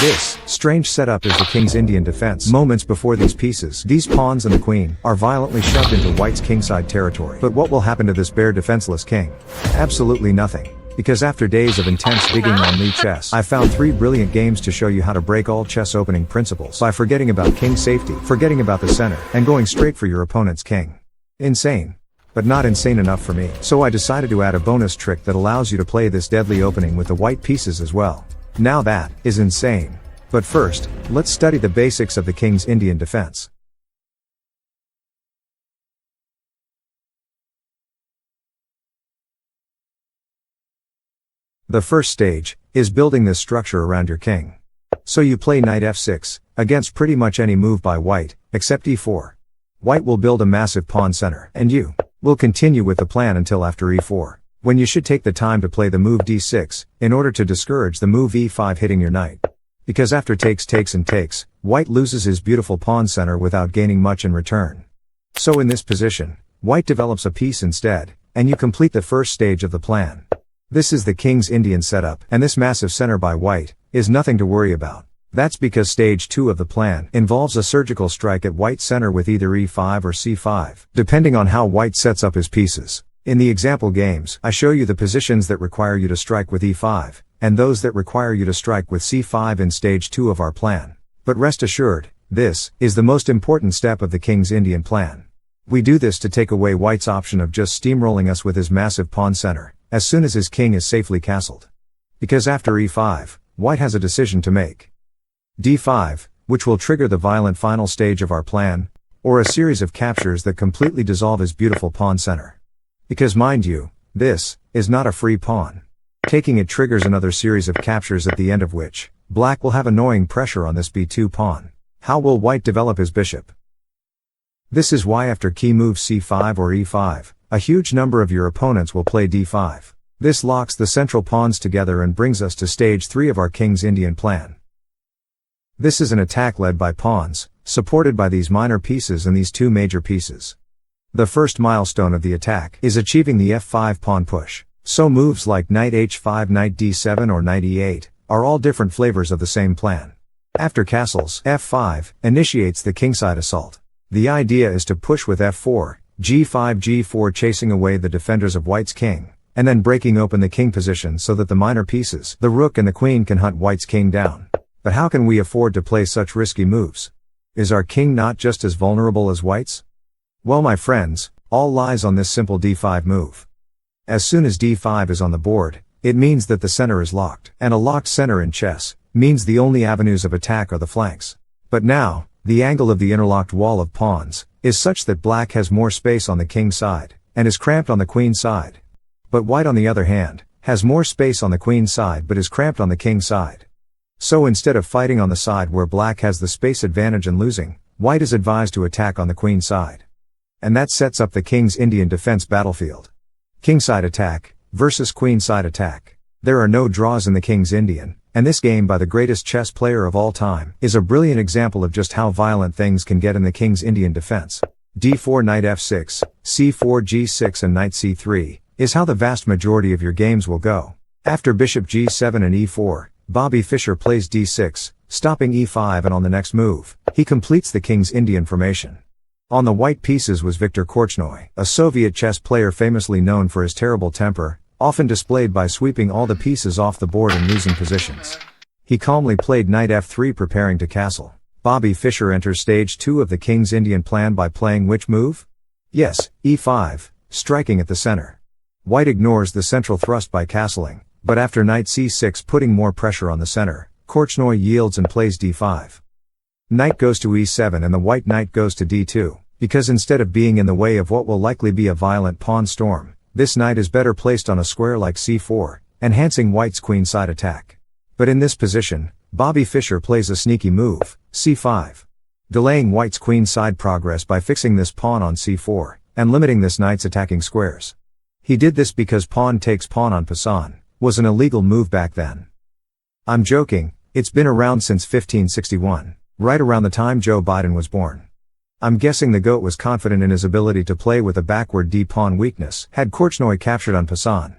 This strange setup is the king's Indian defense. Moments before these pieces, these pawns and the queen, are violently shoved into white's kingside territory. But what will happen to this bare defenseless king? Absolutely nothing. Because after days of intense digging on Lee chess, I found 3 brilliant games to show you how to break all chess opening principles by forgetting about king safety, forgetting about the center, and going straight for your opponent's king. Insane. But not insane enough for me. So I decided to add a bonus trick that allows you to play this deadly opening with the white pieces as well. Now that is insane. But first, let's study the basics of the king's Indian defense. The first stage is building this structure around your king. So you play knight f6 against pretty much any move by white, except e4. White will build a massive pawn center, and you will continue with the plan until after e4, when you should take the time to play the move d6 in order to discourage the move e5 hitting your knight. Because after takes and takes, white loses his beautiful pawn center without gaining much in return. So in this position, white develops a piece instead, and you complete the first stage of the plan. This is the king's Indian setup, and this massive center by white is nothing to worry about. That's because stage 2 of the plan involves a surgical strike at white's center with either e5 or c5, depending on how white sets up his pieces. In the example games, I show you the positions that require you to strike with e5, and those that require you to strike with c5 in stage 2 of our plan. But rest assured, this is the most important step of the king's Indian plan. We do this to take away white's option of just steamrolling us with his massive pawn center, as soon as his king is safely castled. Because after e5, white has a decision to make. d5, which will trigger the violent final stage of our plan, or a series of captures that completely dissolve his beautiful pawn center. Because mind you, this is not a free pawn. Taking it triggers another series of captures at the end of which, black will have annoying pressure on this b2 pawn. How will white develop his bishop? This is why after key moves c5 or e5, a huge number of your opponents will play d5. This locks the central pawns together and brings us to stage 3 of our king's Indian plan. This is an attack led by pawns, supported by these minor pieces and these 2 major pieces. The first milestone of the attack is achieving the f5 pawn push. So moves like knight h5, knight d7 or knight e8 are all different flavors of the same plan. After castles, f5 initiates the kingside assault. The idea is to push with f4, g5, g4 chasing away the defenders of white's king, and then breaking open the king position so that the minor pieces, the rook and the queen, can hunt white's king down. But how can we afford to play such risky moves? Is our king not just as vulnerable as white's? Well, my friends, all lies on this simple d5 move. As soon as d5 is on the board, it means that the center is locked, and a locked center in chess means the only avenues of attack are the flanks. But now, the angle of the interlocked wall of pawns is such that black has more space on the king's side, and is cramped on the queen's side. But white, on the other hand, has more space on the queen's side but is cramped on the king's side. So instead of fighting on the side where black has the space advantage and losing, white is advised to attack on the queen's side. And that sets up the king's Indian defense battlefield. Kingside attack versus queenside attack. There are no draws in the king's Indian, and this game by the greatest chess player of all time is a brilliant example of just how violent things can get in the king's Indian defense. d4, knight f6, c4, g6 and knight c3 is how the vast majority of your games will go. After bishop g7 and e4, Bobby Fischer plays d6, stopping e5, and on the next move, he completes the king's Indian formation. On the white pieces was Viktor Korchnoi, a Soviet chess player famously known for his terrible temper, often displayed by sweeping all the pieces off the board and losing positions. He calmly played knight f3 preparing to castle. Bobby Fischer enters stage 2 of the king's Indian plan by playing which move? Yes, e5, striking at the center. White ignores the central thrust by castling, but after knight c6 putting more pressure on the center, Korchnoi yields and plays d5. Knight goes to e7 and the white knight goes to d2, because instead of being in the way of what will likely be a violent pawn storm, this knight is better placed on a square like c4, enhancing white's queenside attack. But in this position, Bobby Fischer plays a sneaky move, c5, delaying white's queenside progress by fixing this pawn on c4, and limiting this knight's attacking squares. He did this because pawn takes pawn on Passan was an illegal move back then. I'm joking, it's been around since 1561. Right around the time Joe Biden was born. I'm guessing the GOAT was confident in his ability to play with a backward d-pawn weakness had Korchnoi captured on Passan.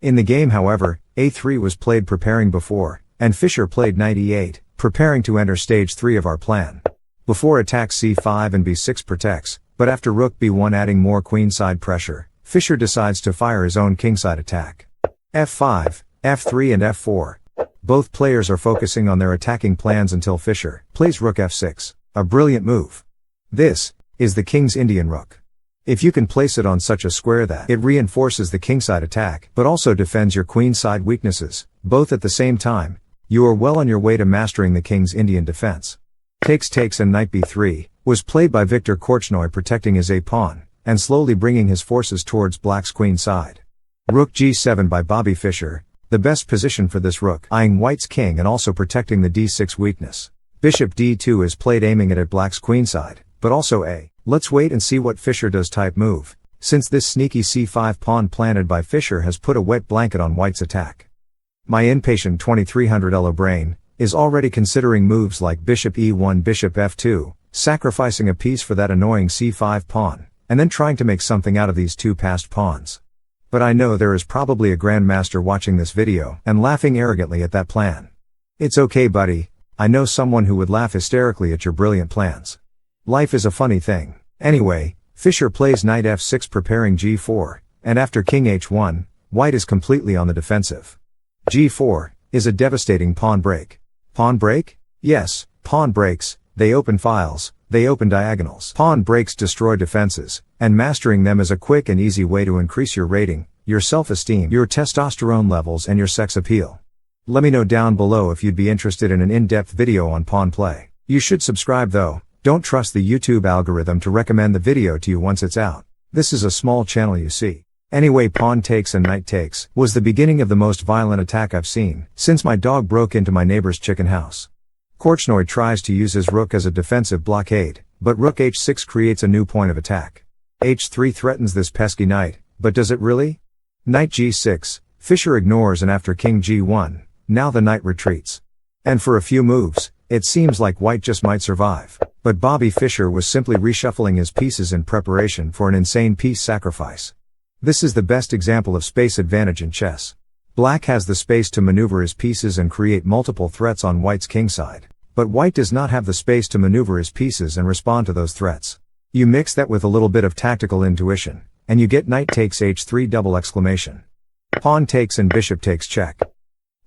In the game, however, a3 was played preparing before, and Fischer played knight e8, preparing to enter stage 3 of our plan. Before attack c5 and b6 protects, but after rook b1 adding more queenside pressure, Fischer decides to fire his own kingside attack. f5, f3 and f4. Both players are focusing on their attacking plans until Fischer plays rook f6, a brilliant move. This is the king's Indian rook. If you can place it on such a square that it reinforces the kingside attack, but also defends your queenside weaknesses, both at the same time, you are well on your way to mastering the king's Indian defense. Takes and knight b3 was played by Viktor Korchnoi, protecting his a-pawn, and slowly bringing his forces towards black's queen side. Rook g7 by Bobby Fischer, the best position for this rook, eyeing white's king and also protecting the d6 weakness. Bishop d2 is played aiming at black's queenside, but also a let's wait and see what Fischer does type move, since this sneaky c5 pawn planted by Fischer has put a wet blanket on white's attack. My impatient 2300 elo brain is already considering moves like bishop e1, bishop f2, sacrificing a piece for that annoying c5 pawn, and then trying to make something out of these two passed pawns. But I know there is probably a grandmaster watching this video and laughing arrogantly at that plan. It's okay, buddy, I know someone who would laugh hysterically at your brilliant plans. Life is a funny thing. Anyway, Fischer plays knight f6 preparing g4, and after king h1, white is completely on the defensive. g4 is a devastating pawn break. Pawn break? Yes, pawn breaks, they open files, they open diagonals. Pawn breaks destroy defenses, and mastering them is a quick and easy way to increase your rating, your self-esteem, your testosterone levels and your sex appeal. Let me know down below if you'd be interested in an in-depth video on pawn play. You should subscribe though, don't trust the YouTube algorithm to recommend the video to you once it's out. This is a small channel, you see. Anyway, pawn takes and knight takes was the beginning of the most violent attack I've seen since my dog broke into my neighbor's chicken house. Korchnoi tries to use his rook as a defensive blockade, but rook h6 creates a new point of attack. h3 threatens this pesky knight, but does it really? Knight g6, Fischer ignores, and after king g1, now the knight retreats. And for a few moves, it seems like white just might survive. But Bobby Fischer was simply reshuffling his pieces in preparation for an insane piece sacrifice. This is the best example of space advantage in chess. Black has the space to maneuver his pieces and create multiple threats on white's kingside. But white does not have the space to maneuver his pieces and respond to those threats. You mix that with a little bit of tactical intuition, and you get knight takes h3 double exclamation. Pawn takes and bishop takes check.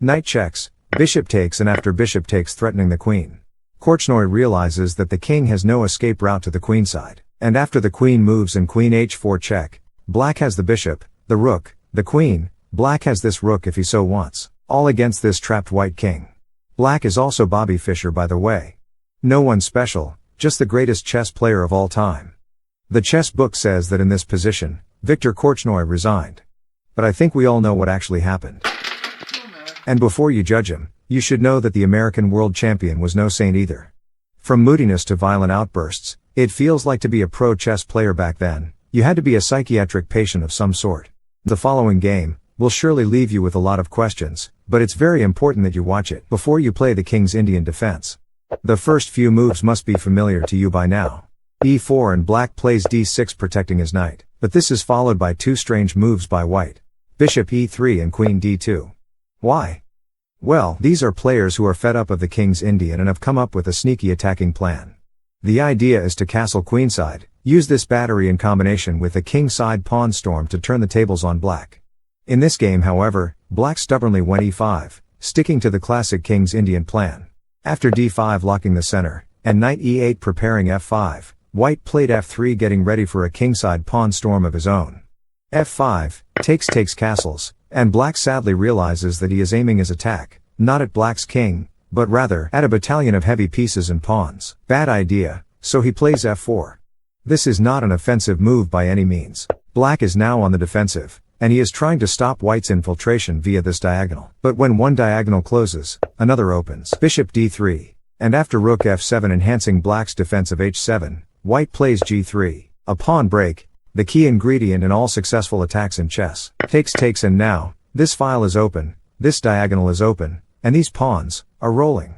Knight checks, bishop takes, and after bishop takes threatening the queen. Korchnoi realizes that the king has no escape route to the queenside, and after the queen moves and queen h4 check, black has the bishop, the rook, the queen, black has this rook if he so wants, all against this trapped white king. Black is also Bobby Fischer, by the way. No one special, just the greatest chess player of all time. The chess book says that in this position, Viktor Korchnoi resigned. But I think we all know what actually happened. And before you judge him, you should know that the American world champion was no saint either. From moodiness to violent outbursts, it feels like to be a pro chess player back then, you had to be a psychiatric patient of some sort. The following game will surely leave you with a lot of questions, but it's very important that you watch it before you play the king's Indian defense. The first few moves must be familiar to you by now. e4 and black plays d6 protecting his knight, but this is followed by two strange moves by white. Bishop e3 and queen d2. Why? Well, these are players who are fed up of the king's Indian and have come up with a sneaky attacking plan. The idea is to castle queenside, use this battery in combination with the kingside pawn storm to turn the tables on black. In this game, however, black stubbornly went e5, sticking to the classic king's Indian plan. After d5 locking the center, and knight e8 preparing f5, white played f3 getting ready for a kingside pawn storm of his own. f5, takes castles, and black sadly realizes that he is aiming his attack, not at black's king, but rather at a battalion of heavy pieces and pawns. Bad idea, so he plays f4. This is not an offensive move by any means. Black is now on the defensive, and he is trying to stop white's infiltration via this diagonal. But when one diagonal closes, another opens. Bishop d3, and after rook f7 enhancing black's defense of h7, white plays g3, a pawn break, the key ingredient in all successful attacks in chess. Takes and now, this file is open, this diagonal is open, and these pawns are rolling.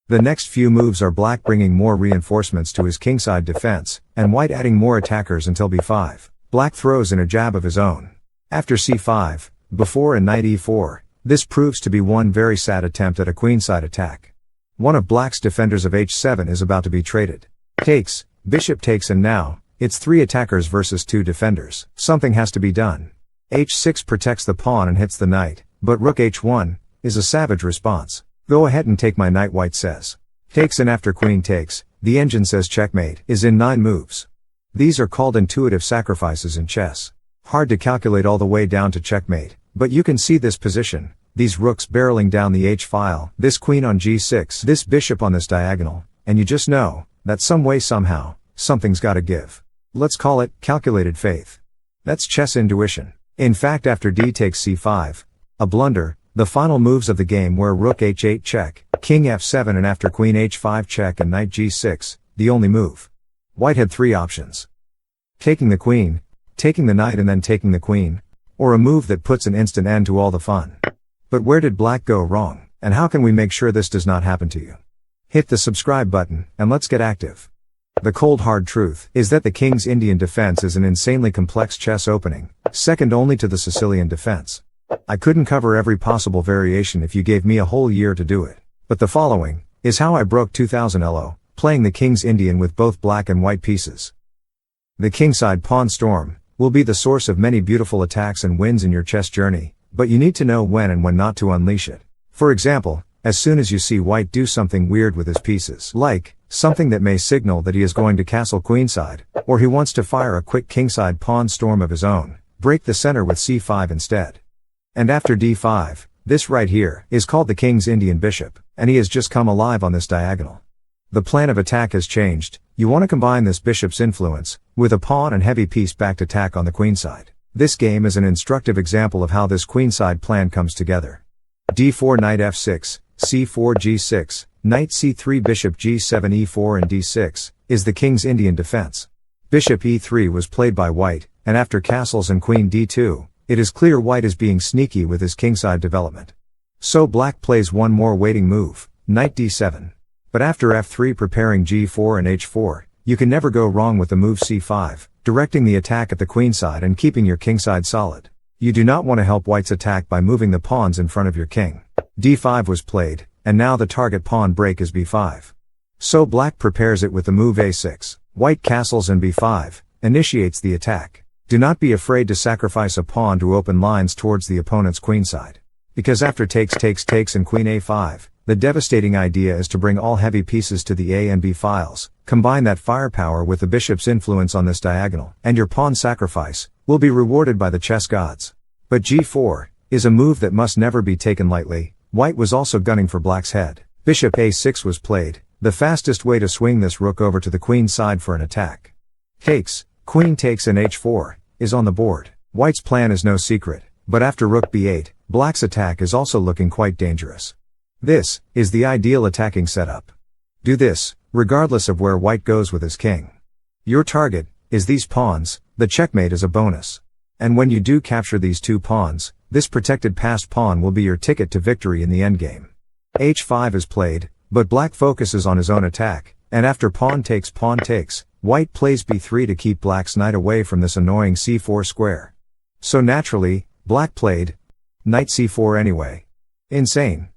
The next few moves are black bringing more reinforcements to his kingside defense, and white adding more attackers until b5. Black throws in a jab of his own. After c5, before and knight e4, this proves to be one very sad attempt at a queenside attack. One of black's defenders of h7 is about to be traded. Takes, bishop takes, and now, it's 3 attackers versus 2 defenders. Something has to be done. h6 protects the pawn and hits the knight, but rook h1 is a savage response. Go ahead and take my knight, white says. Takes, and after queen takes, the engine says checkmate is in 9 moves. These are called intuitive sacrifices in chess. Hard to calculate all the way down to checkmate, but you can see this position, these rooks barreling down the h-file, this queen on g6, this bishop on this diagonal, and you just know that some way somehow, something's gotta give. Let's call it calculated faith. That's chess intuition. In fact, after d takes c5, a blunder, the final moves of the game were rook h8 check, king f7, and after queen h5 check and knight g6, the only move. White had 3 options. Taking the queen, taking the knight, and then taking the queen, or a move that puts an instant end to all the fun. But where did black go wrong, and how can we make sure this does not happen to you? Hit the subscribe button, and let's get active. The cold hard truth is that the King's Indian defense is an insanely complex chess opening, second only to the Sicilian defense. I couldn't cover every possible variation if you gave me a whole year to do it. But the following is how I broke 2000 LO, playing the King's Indian with both black and white pieces. The kingside pawn storm will be the source of many beautiful attacks and wins in your chess journey, but you need to know when and when not to unleash it. For example, as soon as you see white do something weird with his pieces, like something that may signal that he is going to castle queenside, or he wants to fire a quick kingside pawn storm of his own, break the center with c5 instead. And after d5, this right here is called the King's Indian bishop, and he has just come alive on this diagonal. The plan of attack has changed. You want to combine this bishop's influence with a pawn and heavy piece backed attack on the queenside. This game is an instructive example of how this queenside plan comes together. d4, knight f6, c4, g6, knight c3, bishop g7, e4, and d6 is the King's Indian defense. Bishop e3 was played by white, and after castles and queen d2, it is clear white is being sneaky with his kingside development. So black plays one more waiting move, knight d7. But after f3 preparing g4 and h4, you can never go wrong with the move c5, directing the attack at the queenside and keeping your kingside solid. You do not want to help white's attack by moving the pawns in front of your king. d5 was played, and now the target pawn break is b5. So black prepares it with the move a6, white castles and b5, initiates the attack. Do not be afraid to sacrifice a pawn to open lines towards the opponent's queenside. Because after takes and queen a5, the devastating idea is to bring all heavy pieces to the A and B files, combine that firepower with the bishop's influence on this diagonal, and your pawn sacrifice will be rewarded by the chess gods. But g4 is a move that must never be taken lightly. White was also gunning for black's head. Bishop a6 was played, the fastest way to swing this rook over to the queen's side for an attack. Takes, queen takes, and h4 is on the board. White's plan is no secret, but after rook b8, black's attack is also looking quite dangerous. This is the ideal attacking setup. Do this, regardless of where white goes with his king. Your target is these pawns, the checkmate is a bonus. And when you do capture these 2 pawns, this protected passed pawn will be your ticket to victory in the endgame. h5 is played, but black focuses on his own attack, and after pawn takes, white plays b3 to keep black's knight away from this annoying c4 square. So naturally, black played knight c4 anyway. Insane.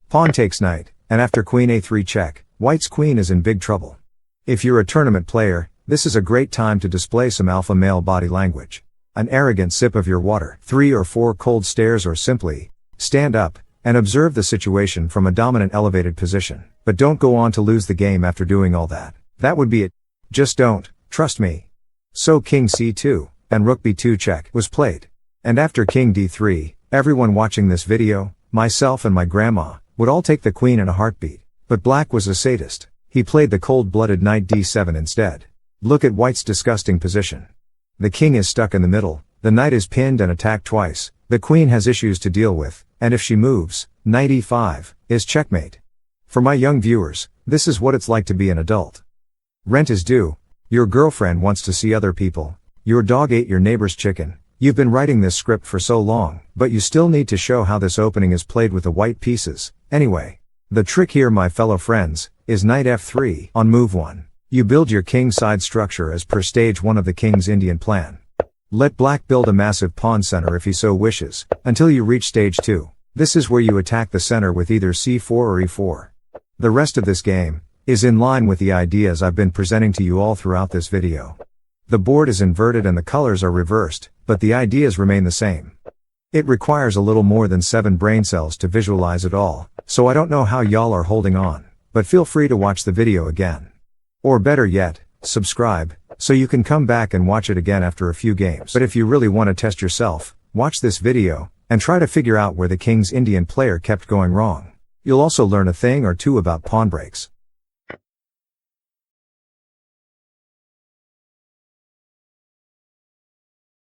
Pawn takes knight, and after queen a3 check, white's queen is in big trouble. If you're a tournament player, this is a great time to display some alpha male body language. An arrogant sip of your water, 3 or 4 cold stares, or simply stand up and observe the situation from a dominant elevated position. But don't go on to lose the game after doing all that. That would be it. Just don't, trust me. So king c2, and rook b2 check was played. And after king d3, everyone watching this video, myself and my grandma, would all take the queen in a heartbeat. But black was a sadist. He played the cold-blooded knight d7 instead. Look at white's disgusting position. The king is stuck in the middle, the knight is pinned and attacked twice, the queen has issues to deal with, and if she moves, knight e5 is checkmate. For my young viewers, this is what it's like to be an adult. Rent is due, your girlfriend wants to see other people, your dog ate your neighbor's chicken. You've been writing this script for so long, but you still need to show how this opening is played with the white pieces. Anyway, the trick here, my fellow friends, is knight f3 on move 1. You build your king side structure as per stage 1 of the King's Indian plan. Let black build a massive pawn center if he so wishes, until you reach stage 2. This is where you attack the center with either c4 or e4. The rest of this game is in line with the ideas I've been presenting to you all throughout this video. The board is inverted and the colors are reversed, but the ideas remain the same. It requires a little more than 7 brain cells to visualize it all, so I don't know how y'all are holding on, but feel free to watch the video again. Or better yet, subscribe, so you can come back and watch it again after a few games. But if you really want to test yourself, watch this video, and try to figure out where the King's Indian player kept going wrong. You'll also learn a thing or two about pawn breaks.